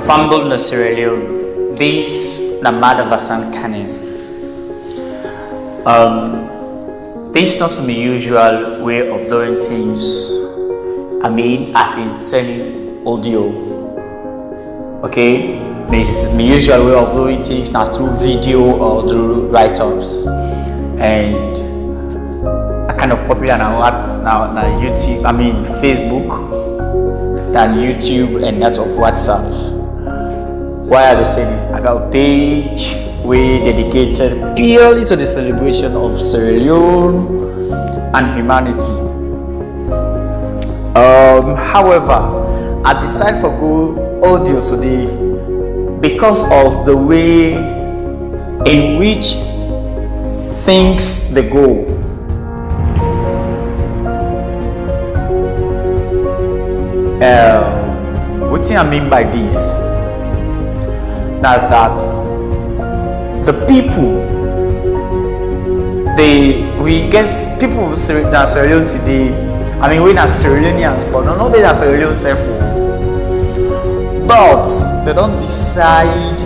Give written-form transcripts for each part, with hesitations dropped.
Fumble na Sierra Leone. This na Madavasan Kane. This is not my usual way of doing things. I mean, as in selling audio. Okay, this is my usual way of doing things now through video or through write-ups, and I kind of popular now YouTube. I mean Facebook, than YouTube, and that of WhatsApp. Why I say this? I got a page we dedicated purely to the celebration of Sierra Leone and humanity. However, I decided for go audio today because of the way in which things they go. What do I mean by this? That the people, we get people that Sierra Leone today. I mean, we are Leoneans, but not they are Sierra Leone self. But they don't decide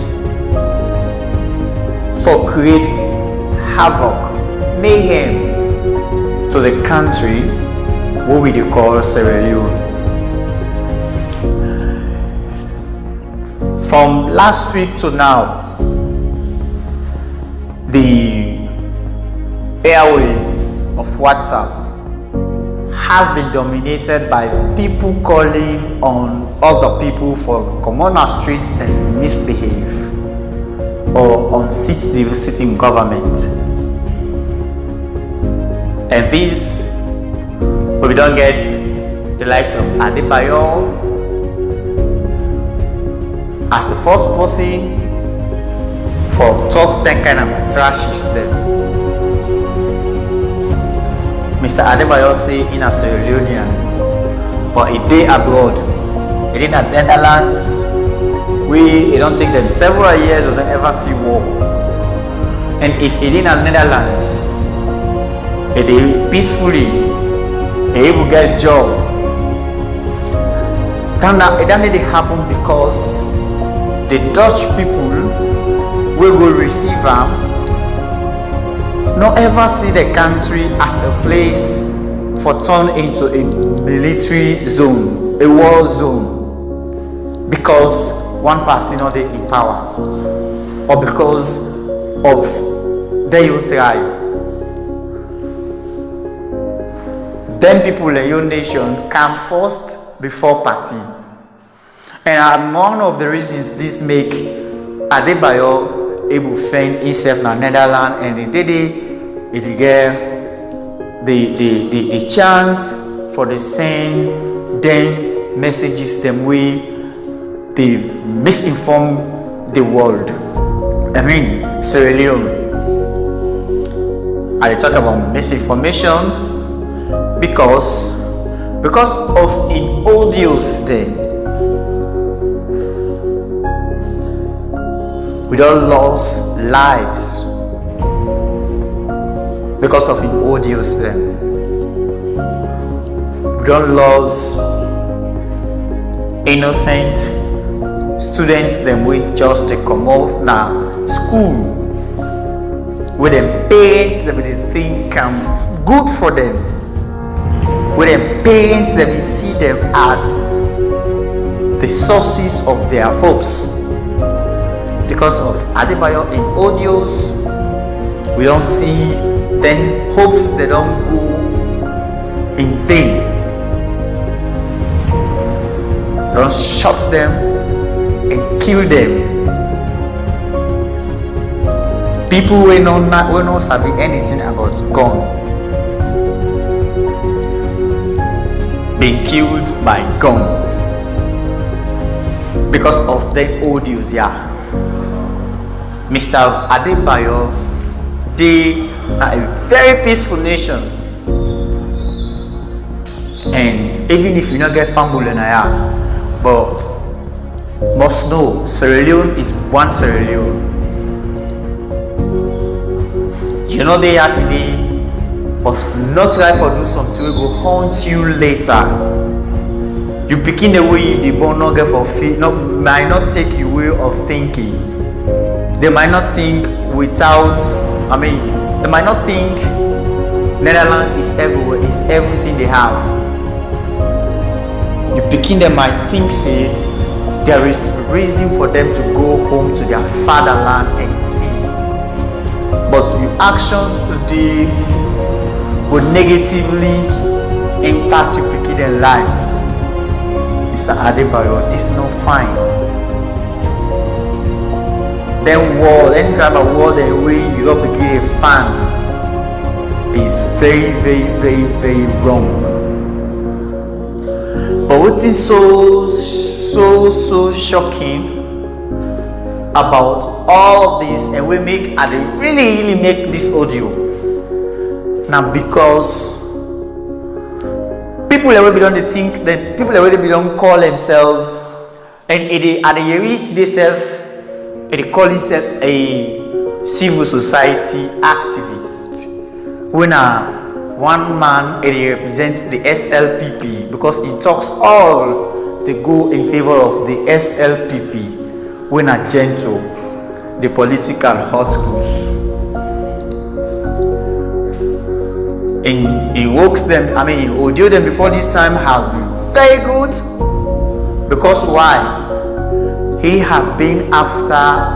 for create havoc, mayhem to the country what we call Sierra Leone. From last week to now, the airwaves of WhatsApp has been dominated by people calling on other people for come on our streets and misbehave or unseat the sitting government. And this, we don't get the likes of Adebayo as the first person for talk that kind of trashes them. Mr. Adebayo say in a Sierra Leonean, but a day abroad, he did at Netherlands. It don't take them several years or they ever see war. And if he did at Netherlands, they peacefully able to get job. It didn't happen because the Dutch people will go receive them. Not ever see the country as a place for turn into a military zone, a war zone, because one party not in power, or because of their own tribe. Then people in your nation come first before party. And one of the reasons this make Adebayo able to find himself in Netherlands, and he get the chance for the send them messages them way they misinform the world. I mean Sierra Leone. I talk about misinformation because of in audios there. We don't lose lives because of the audios then. We don't lose innocent students then we just come out now school with them parents that they think can good for them. With them parents that we see them as the sources of their hopes. Because of Adebayo in audios, we don't see then hopes they don't go in vain. Don't shoot them and kill them. People will not sabi anything about gun being killed by gun because of the audios, yeah. Mr. Adebayo, they are a very peaceful nation, and even if you not get fumble in but must know Sierra Leone is one Sierra Leone. You know they are today, but not try for do something will go haunt you later. You picking the way they born not get for faith, might not take your way of thinking. They might not think without, they might not think Netherlands is everywhere, is everything they have. You picking them might think, say, there is reason for them to go home to their fatherland and see. But your actions today will negatively impact you picking their lives. Mr. Adebayo, this is not fine. Then war, anytime a war the way you don't begin a fan is very, very, very, very wrong. But what is so shocking about all of this, and we really make this audio now, because people already don't think that people already don't call themselves, and they call himself a civil society activist. When one man represents the SLPP, because he talks all they go in favor of the SLPP. When a gentle, the political hot goose. And he works them, he audio them before this time have been very good. Because why? He has been after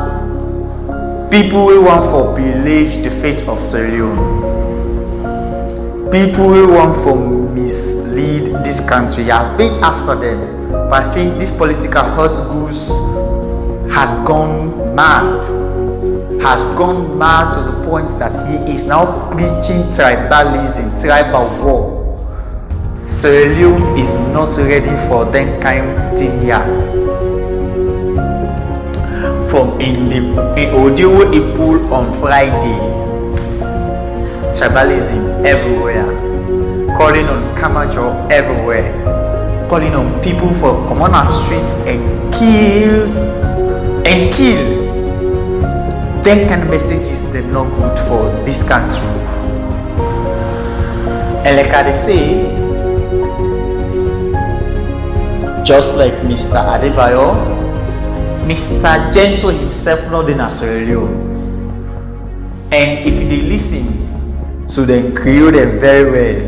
people who want for pillage the fate of Sierra Leone. People who want for mislead this country. He has been after them. But I think this political hot goose has gone mad. Has gone mad to the point that he is now preaching tribalism, tribal war. Sierra Leone is not ready for that kind of thing here. From in audio he pulled on Friday, tribalism everywhere, calling on Kamajo everywhere, calling on people for come on our streets and kill. That kind of messages they're not good for this country. And like I say, just like Mr. Adebayo, Mr. Gentle himself not in Sierra Leone. And if they listen to them, create them very well,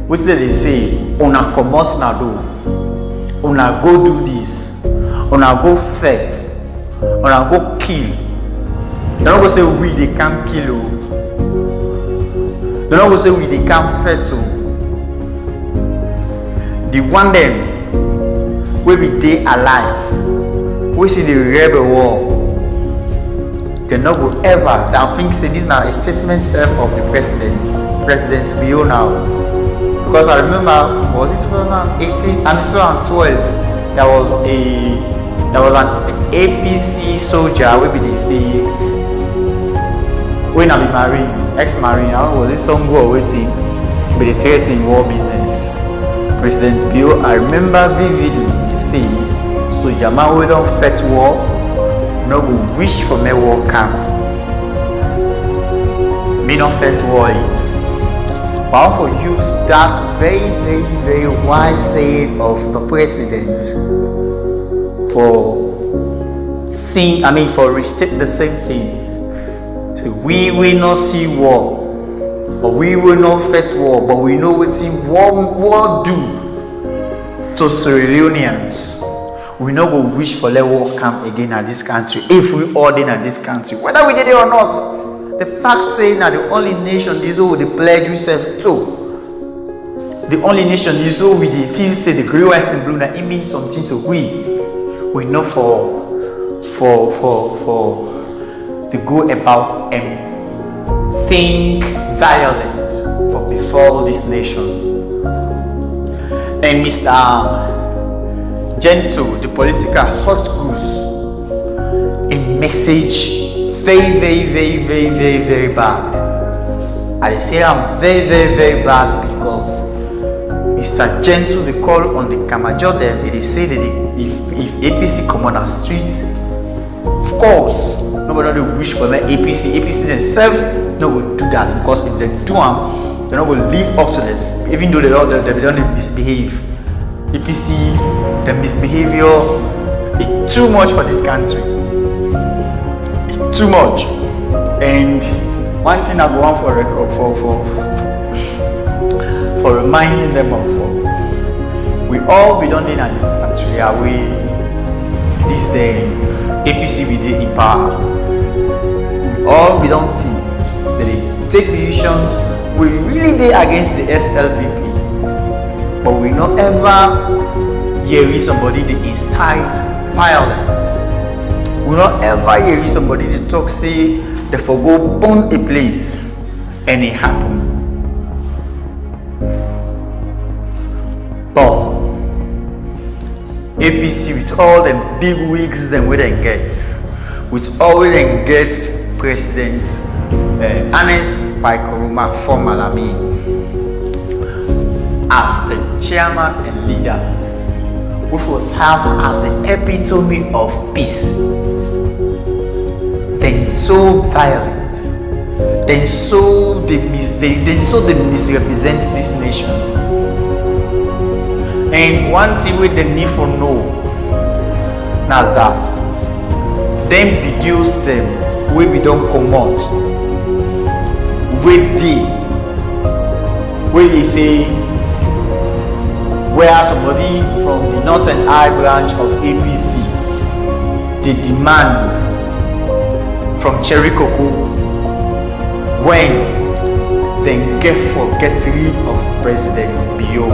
what do they say? Una comot na do, una go do this, una go fight, una go kill. They're not going to say we they can't kill you. They're not going to say we they can't fight you. They want them will be day alive. We see the rebel war. They're not going to ever. I think say this now a statement of the President's Bio now. Because I remember, was it 2018 and 2012? There was an APC soldier. We be they say. When I be marine, ex-marine, was it some go waiting, but they threatening war business. President Bill, I remember vividly say, so Jamal we don't fight war, no go wish for me war camp. Me not fight war it. But for use that very, very, very wise saying of the president for restate the same thing. So we will not see war, or we will not fight war, but we know what war do to Sierra Leoneans. We not go wish for let war come again at this country if we all in at this country, whether we did it or not. The fact saying that the only nation is who they pledge yourself to. The only nation is who we feel say the green, white, and blue. That it means something to we. We know for to go about and think violence for before this nation. And Mr. Gentle, the political hot goose, a message very, very, very, very, very, very bad. I say I'm very, very, very bad because Mr. Gentle, they call on the Kamajo them, they say that if APC come on our streets, of course, nobody will wish for that APC themselves no will do that, because if they do them, they're not going to live up to this, even though they don't misbehave. APC, the misbehavior, it's too much for this country. It's too much. And one thing I go on for record for reminding them of, we all be done in this country. Are we this day APC we did in power? We all be don't see that they take decisions. We really did against the SLPP, but we not ever hear somebody they incite violence. We not ever hear somebody they talk say they forgo burn a place and it happen. But APC with all the big wigs them we then get, with all we then get President Ernest Paikoroma from Malami as the chairman and leader, which will serve as the epitome of peace. Then so violent, then so they misrepresent this nation. And one thing we the need for know now that them videos them we don't come out with the where you say where somebody from the Northern Eye branch of APC they demand from Cherry Coco when they get rid of President Bio.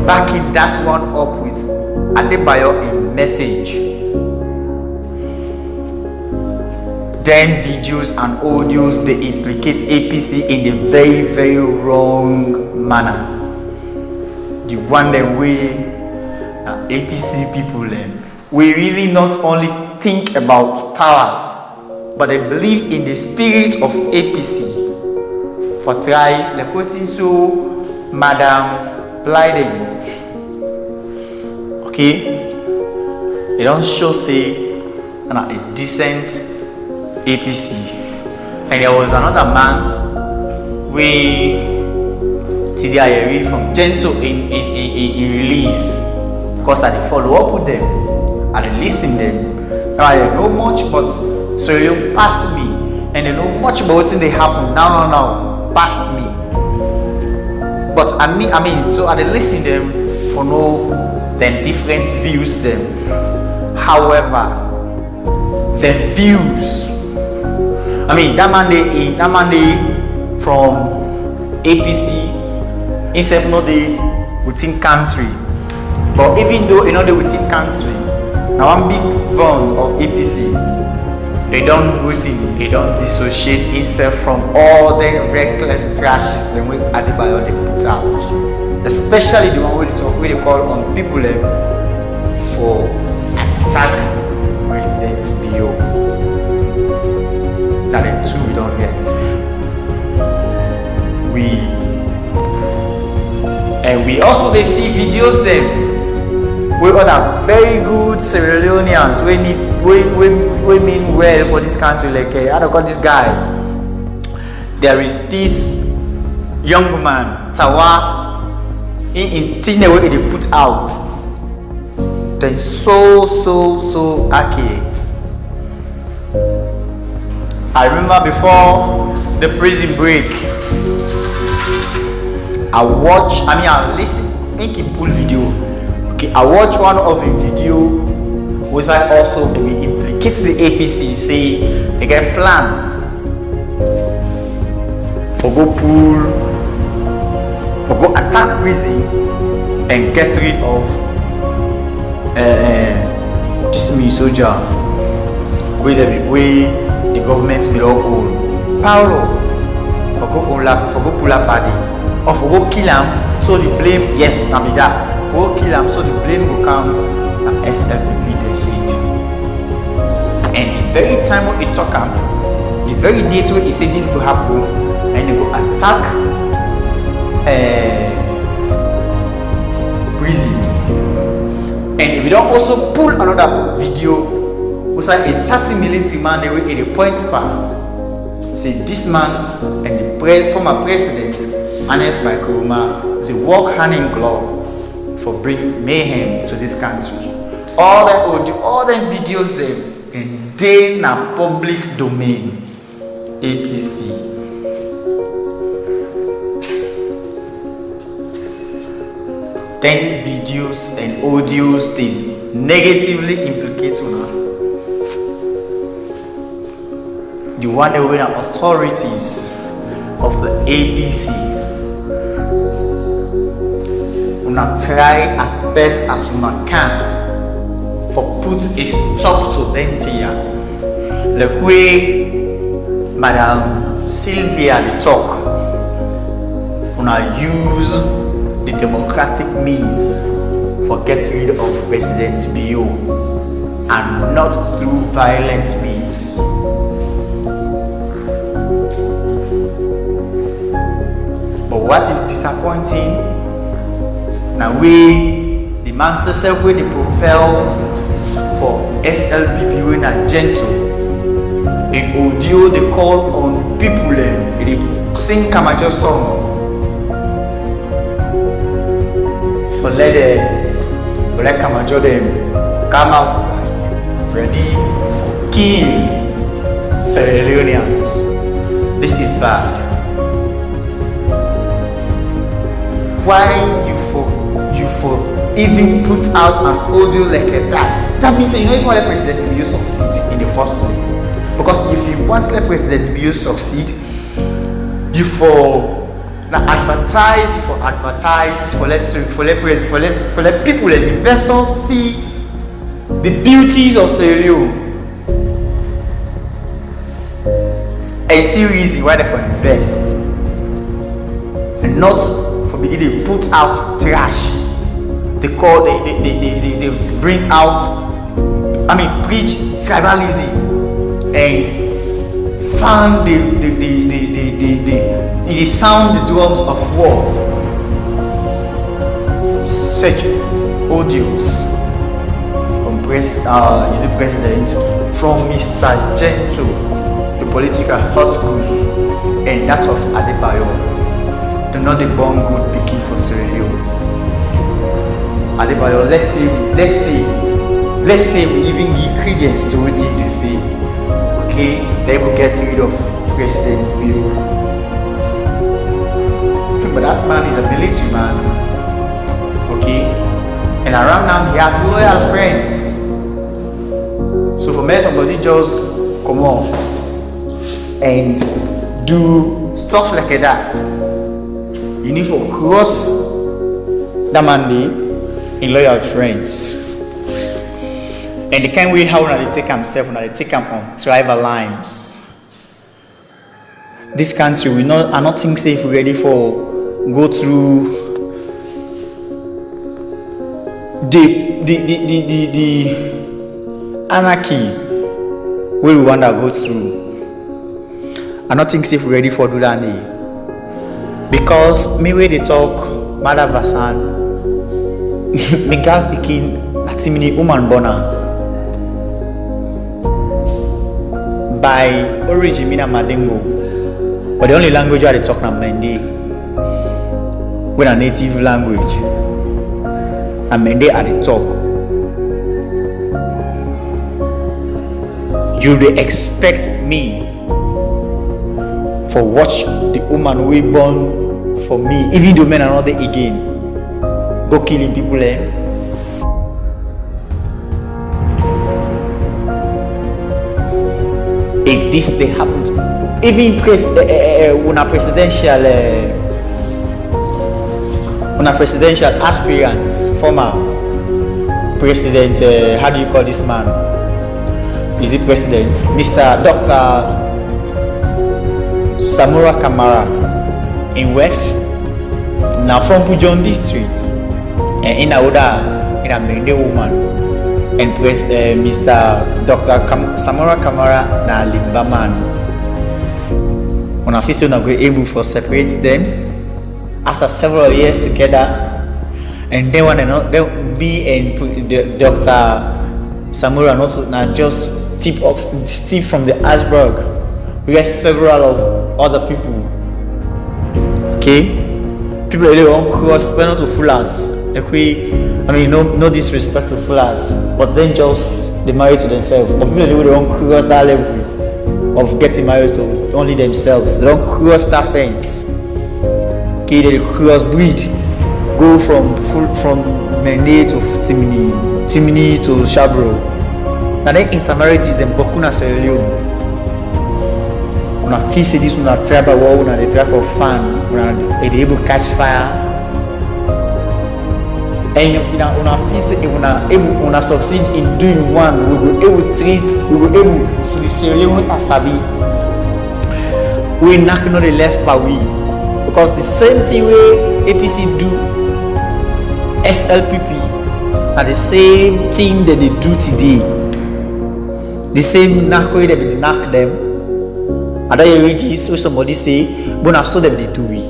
Backing that one up with Adebayo a message. Then videos and audios they implicate APC in a very, very wrong manner. The one that we APC people we really not only think about power, but they believe in the spirit of APC. For try like what is so Madam Blyden. Okay, they don't show say a decent APC. And there was another man we TDI from Gento in release because I follow up with them, I listen them. Now I know much, but so you pass me, and they know much about what they happen. Now pass me. But I mean, so I listen them for no then different views them. However, the views. I mean that man they from APC himself not they within country. But even though they within country, now one big van of APC, they don't dissociate himself from all the reckless trashes the way Adebayo they put out. Especially the one where they call on people for attack President Bio. That the two we don't get. We also they see videos them with other very good Sierra Leoneans we mean well for this country. Like I don't got this guy. There is this young man Tawa in thing way they put out. Then so accurate. I remember before the prison break, I listen, I think he pull video. Okay, I watch one of the video was I also we implicate the APC say they get plan for go pull, for go attack prison and get rid of this me soldier where the government belong own. Paulo for go pull up party or for go kill him, so the blame yes now be that. For go kill him, so the blame will come and SLPP the lead. And the very time when he talk him, the very date when he say this will happen, and they go attack prison. And if we don't also pull another video, was like a certain military man they were in a point span. Say this man and the former president Ernest Paikoroma, they work hand in glove for bring mayhem to this country. All that audio, all them videos, them and they na public domain. APC. Then videos and audios they negatively implicate una. The one that were authorities of the APC. Una try as best as una can for put a stop to them here. Like way Madam Sylvia the talk, una use the democratic means for get rid of President Bio and not through violent means. But what is disappointing, now we the man self where they propel for SLPP when a gentle in audio they call on people they sing Kamajo song for let Kamajo them come outside ready for kill Leoneans. This is bad. Why you for even put out an audio like that? That means that you don't even want the President to be succeed in the first place. Because if you want the President to be succeed, you for advertise for let people and investors see the beauties of Sierra Leone and see reason why they for invest and not for beginning to put out trash. They bring out, preach tribalism and fan the sound the drums of war. Such audios from president, from Mr. Gento, the political hot goose, and that of Adebayo. They're not the born good picking for Sierra Leone. Adebayo, let's say we even give credence to what they say. Okay, they will get rid of President Bill. But that man is a military man. Okay, and around now he has loyal friends. So for me, somebody just come on and do stuff like that. You need to cross that mandate in loyal friends. And the kind way how they take himself, they take him on tribal lines. This country we are not think safe ready for go through the anarchy where we want to go through. I don't think safe ready for do that. Because me way they talk Mother Vasan Miguel Pikin Latimini Uman Bona by origin Mina Madingo, but the only language I talk na Mende with a native language and Mende at the talk. You would expect me for watch the woman we born for me, even though men are not there again, go killing people If this they happen to, even presidential aspirants, former president, how do you call this man? Is it president? Mr. Dr. Samura Kamara in West, now from Pujon district, and in a Mende woman, and Mr. Dr. Samura Kamara na Limba man. On a feast, we able to separate them after several years together, and then when they be and Dr. Samura not just tip from the iceberg. We have several of other people. Okay, people they don't cross, they're not to Fullers. No disrespect to Fullers, but then just they marry to themselves. But people they don't cross that level of getting married to only themselves. They don't cross that fence. Okay, they crossbreed, go from Mende to Timini to Shabro. Now then intermarriages them Bokuna Sierra Leone. Una feel say this una tribal war, una they try for fun, una they able to catch fire. And if una feel say if una succeed in doing one, we will able to see the Sierra Leone asabi. We not know the left by we. Because the same thing way APC do SLPP are the same thing that they do today. The same knack way that they knock them. And then you read this where somebody say, but I saw them they do we.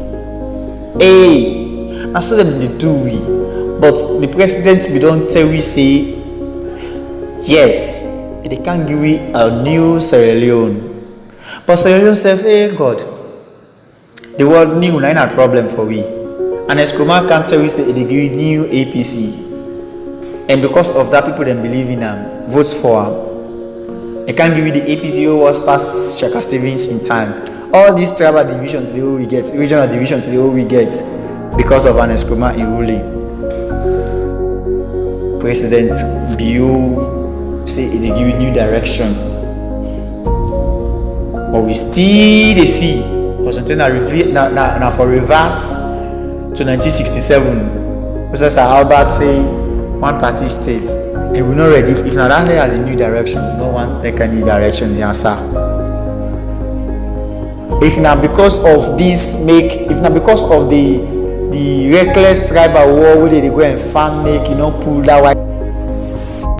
Hey, I saw them they do we. But the president we don't tell we say yes, they can't give we a new Sierra Leone. But Sierra Leone say, hey God. The world new not a problem for we. And Eskroma can't tell you say they give you new APC. And because of that, people then believe in them, votes for them. They can't give you the APC who was past Shaka Stevens in time. All these tribal divisions they will get, regional divisions they will get because of an Eskroma in ruling. President Biu say they give you new direction. But we still they see. Or something now for reverse to 1967. Because Albert say one party state, and we're not ready. If not that are the new direction, we don't want to take a new direction. The answer. If not because of this if not because of the reckless tribal war where they go and farm pull that white